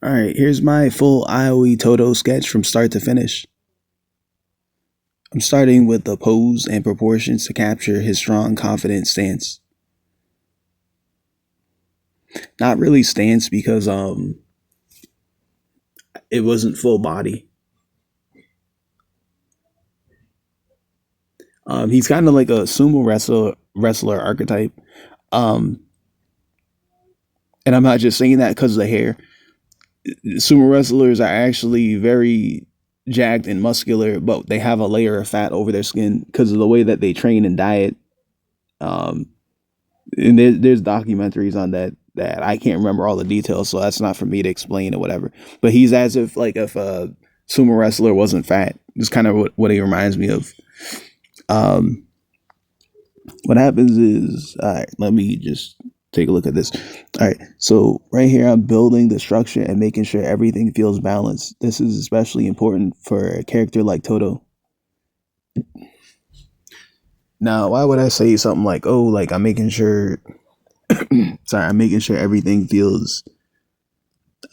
All right, here's my full Aoi Todo sketch from start to finish. I'm starting with the pose and proportions to capture his strong, confident stance. Not really stance because it wasn't full body. He's kind of like a sumo wrestler archetype. Um, and I'm not just saying that because of the hair. Sumo wrestlers are actually very jacked and muscular, but they have a layer of fat over their skin because of the way that they train and diet. Um, and there's documentaries on that I can't remember all the details, so that's not for me to explain or whatever. But he's as if a sumo wrestler wasn't fat. It's kind of what he reminds me of. Um, what happens is, all right, let me just take a look at this. All right, so right here, I'm building the structure and making sure everything feels balanced. This is especially important for a character like Todo. Now, why would I say something like, "Oh, like I'm making sure"? Sorry, I'm making sure everything feels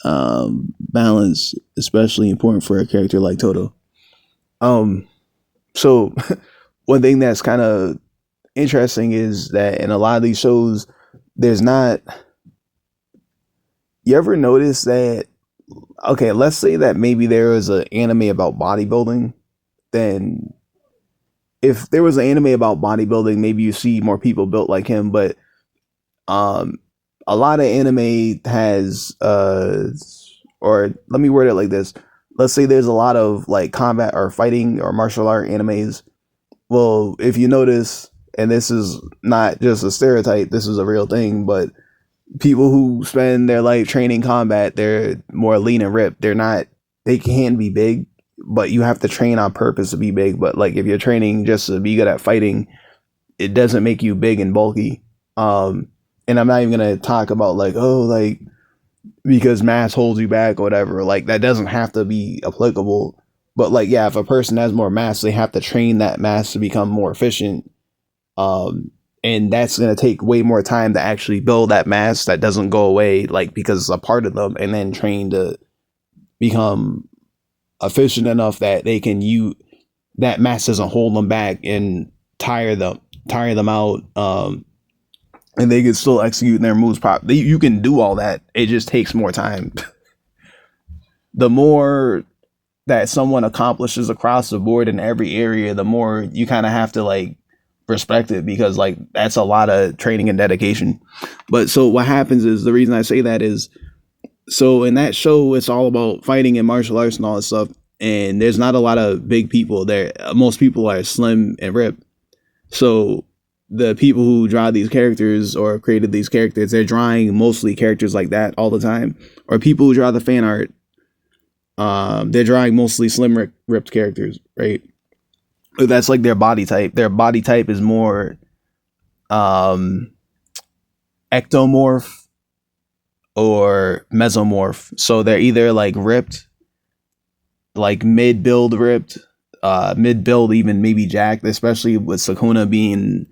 balance, especially important for a character like Toto. Um, so one thing that's kind of interesting is that in a lot of these shows, there's not. You ever notice that? Okay, let's say that maybe there was an anime about bodybuilding. Then, if there was an anime about bodybuilding, maybe you see more people built like him. But um, a lot of anime has or let me word it like this. Let's say there's a lot of like combat or fighting or martial art animes. Well, if you notice, and this is not just a stereotype, this is a real thing, but people who spend their life training combat, they're more lean and ripped. They can be big, but you have to train on purpose to be big. But like if you're training just to be good at fighting, it doesn't make you big and bulky. And I'm not even gonna talk about like, oh, like because mass holds you back or whatever. Like that doesn't have to be applicable. But like, yeah, if a person has more mass, they have to train that mass to become more efficient. Um, and that's gonna take way more time to actually build that mass that doesn't go away, like because it's a part of them, and then train to become efficient enough that they can use that mass doesn't hold them back and tire them out. And they can still execute their moves properly. You can do all that. It just takes more time. The more that someone accomplishes across the board in every area, the more you kind of have to like respect it because like that's a lot of training and dedication. But so what happens is the reason I say that is so in that show it's all about fighting and martial arts and all this stuff. And there's not a lot of big people there. Most people are slim and ripped. So the people who draw these characters or created these characters, they're drawing mostly characters like that all the time. Or people who draw the fan art, they're drawing mostly slim ripped characters, right? That's like their body type. Their body type is more um, ectomorph or mesomorph. So they're either like ripped, like mid build ripped, mid build even maybe jacked, especially with Sakuna being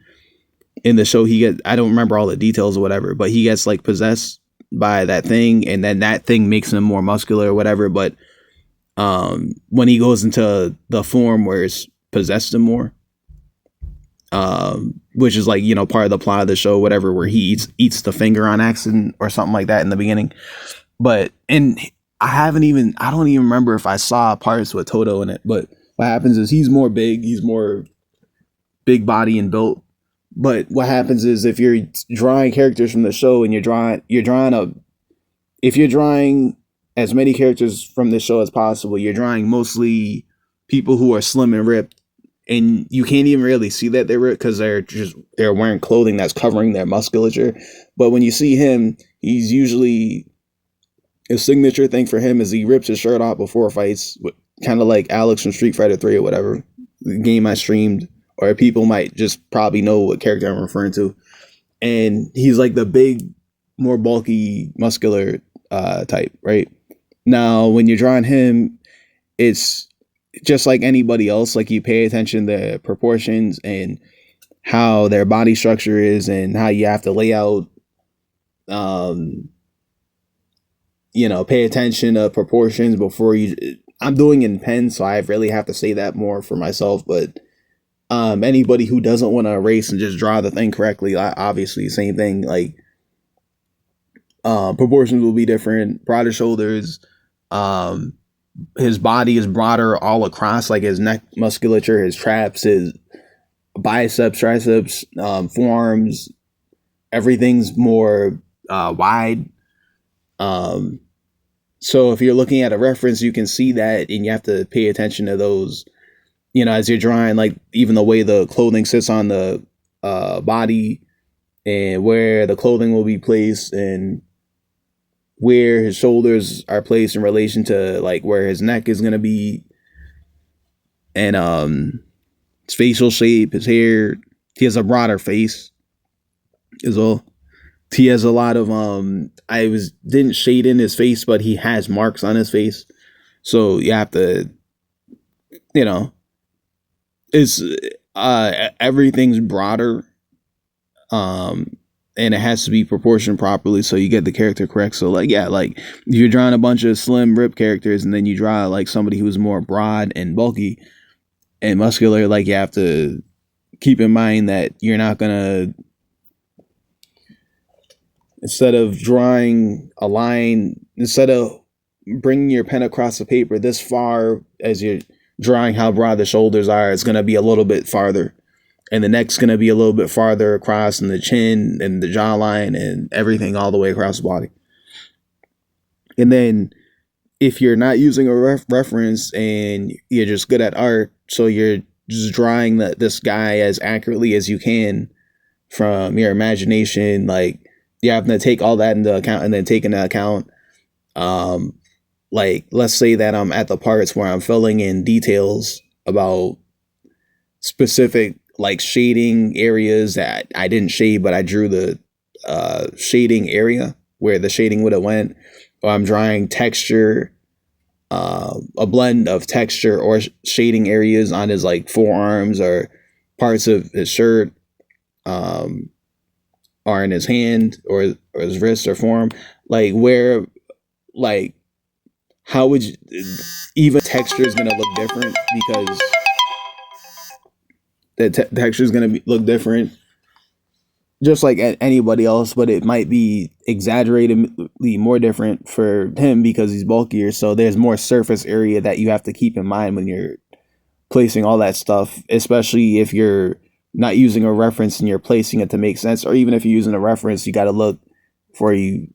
in the show. He gets, I don't remember all the details or whatever, but he gets like possessed by that thing, and then that thing makes him more muscular or whatever. But when he goes into the form where it's possessed him more, which is like, you know, part of the plot of the show, whatever, where he eats the finger on accident or something like that in the beginning. But and I don't even remember if I saw parts with Toto in it. But what happens is he's more big, he's more big body and built. But what happens is if you're drawing characters from the show and if you're drawing as many characters from this show as possible, you're drawing mostly people who are slim and ripped, and you can't even really see that they're ripped because they're wearing clothing that's covering their musculature. But when you see him, he's usually a signature thing for him is he rips his shirt off before fights, kind of like Alex from Street Fighter 3 or whatever, the game I streamed, or people might just probably know what character I'm referring to. And he's like the big, more bulky, muscular type, right? Now, when you're drawing him, it's just like anybody else. Like you pay attention to the proportions and how their body structure is and how you have to lay out pay attention to proportions before you. I'm doing in pen, so I really have to say that more for myself. But anybody who doesn't want to erase and just draw the thing correctly, obviously, same thing. Like proportions will be different. Broader shoulders. His body is broader all across, like his neck musculature, his traps, his biceps, triceps, forearms. Everything's more wide. So if you're looking at a reference, you can see that, and you have to pay attention to those. As you're drawing, like even the way the clothing sits on the body, and where the clothing will be placed, and where his shoulders are placed in relation to like where his neck is gonna be, and his facial shape, his hair. He has a broader face as well. He has a lot of didn't shade in his face, but he has marks on his face. So you have to, it's everything's broader. And it has to be proportioned properly so you get the character correct. So like if you're drawing a bunch of slim rip characters and then you draw like somebody who's more broad and bulky and muscular, like you have to keep in mind that you're not gonna, instead of drawing a line, instead of bringing your pen across the paper this far as you're drawing how broad the shoulders are, it's going to be a little bit farther. And the neck's going to be a little bit farther across, and the chin and the jawline and everything all the way across the body. And then if you're not using a reference and you're just good at art, so you're just drawing this guy as accurately as you can from your imagination, like you have to take all that into account, and then take into account, like let's say that I'm at the parts where I'm filling in details about specific like shading areas that I didn't shade, but I drew the shading area where the shading would have went. Or I'm drawing texture, a blend of texture or shading areas on his like forearms or parts of his shirt, or in his hand or his wrist or forearm. Like where, like how would you, even texture is gonna look different because the texture is going to look different just like anybody else, but it might be exaggeratedly more different for him because he's bulkier. So there's more surface area that you have to keep in mind when you're placing all that stuff, especially if you're not using a reference and you're placing it to make sense. Or even if you're using a reference, you got to look before you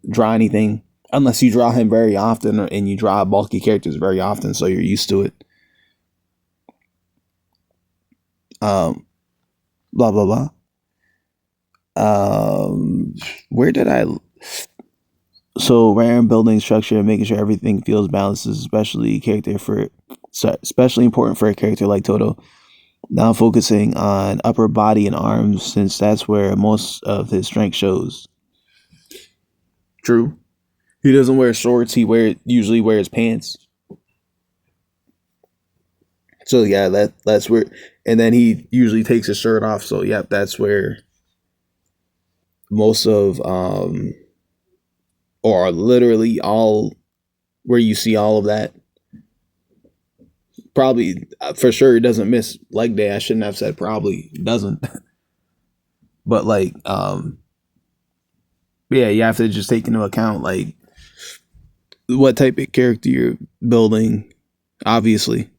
draw anything, unless you draw him very often and you draw bulky characters very often, so you're used to it. Blah blah blah. Where did I? So random building structure and making sure everything feels balanced is especially important for a character like Todo. Now focusing on upper body and arms, since that's where most of his strength shows. True. He doesn't wear shorts. He usually wears pants. So yeah, that's where, and then he usually takes his shirt off. So yeah, that's where most of or literally all, where you see all of that. Probably for sure he doesn't miss leg day. I shouldn't have said probably doesn't. But like yeah, you have to just take into account like what type of character you're building, obviously.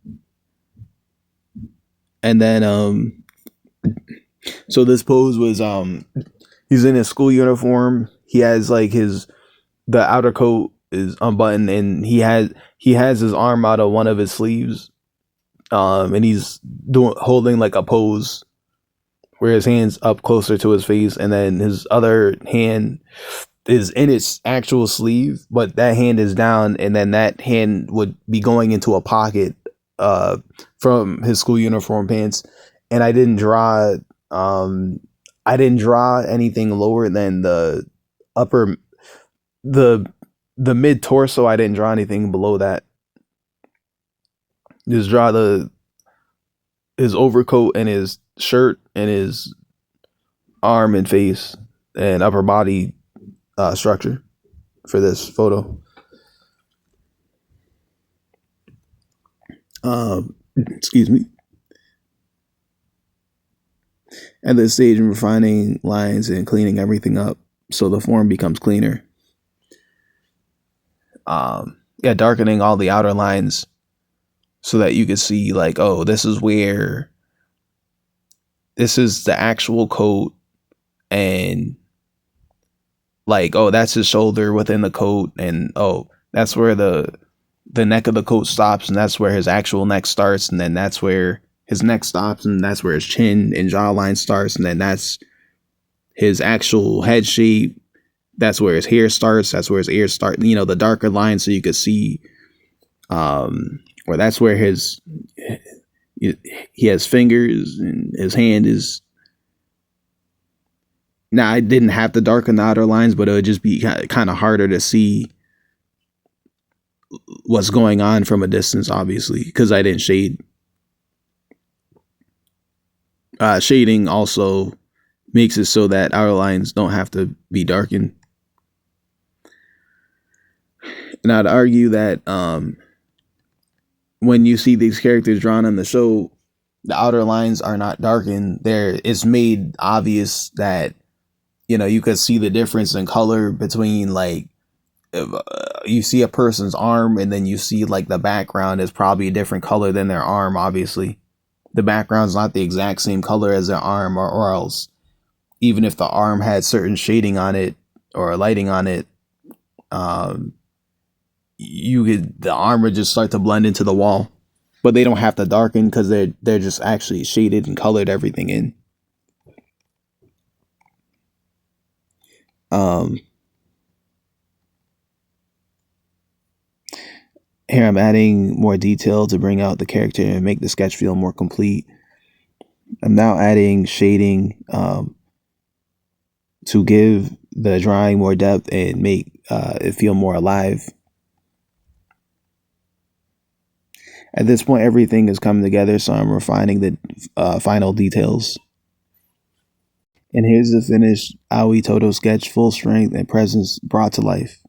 And then so this pose was he's in his school uniform. He has like the outer coat is unbuttoned, and he has his arm out of one of his sleeves, and he's holding like a pose where his hand's up closer to his face, and then his other hand is in its actual sleeve, but that hand is down, and then that hand would be going into a pocket from his school uniform pants. And I didn't draw anything lower than the upper, the mid torso. I didn't draw anything below that. Just draw his overcoat and his shirt and his arm and face and upper body structure for this photo. Excuse me. At this stage, I'm refining lines and cleaning everything up so the form becomes cleaner. Yeah, darkening all the outer lines so that you can see like, oh, this is the actual coat, and like, oh, that's his shoulder within the coat, and oh, that's where the neck of the coat stops, and that's where his actual neck starts, and then that's where his neck stops, and that's where his chin and jawline starts, and then that's his actual head shape. That's where his hair starts. That's where his ears start. You know, the darker lines, so you could see, or that's where he has fingers, and his hand is. Now, I didn't have to darken the outer lines, but it would just be kind of harder to see what's going on from a distance, obviously, because I didn't shade. Shading also makes it so that outer lines don't have to be darkened. And I'd argue that when you see these characters drawn on the show, the outer lines are not darkened. It's made obvious that, you know, you could see the difference in color between, like, if, you see a person's arm and then you see like the background is probably a different color than their arm. Obviously, the background's not the exact same color as their arm, or else even if the arm had certain shading on it or lighting on it, um, the arm would just start to blend into the wall. But they don't have to darken because they're just actually shaded and colored everything in. Here I'm adding more detail to bring out the character and make the sketch feel more complete. I'm now adding shading to give the drawing more depth and make it feel more alive. At this point, everything is coming together, so I'm refining the final details. And here's the finished Aoi Todo sketch, full strength and presence brought to life.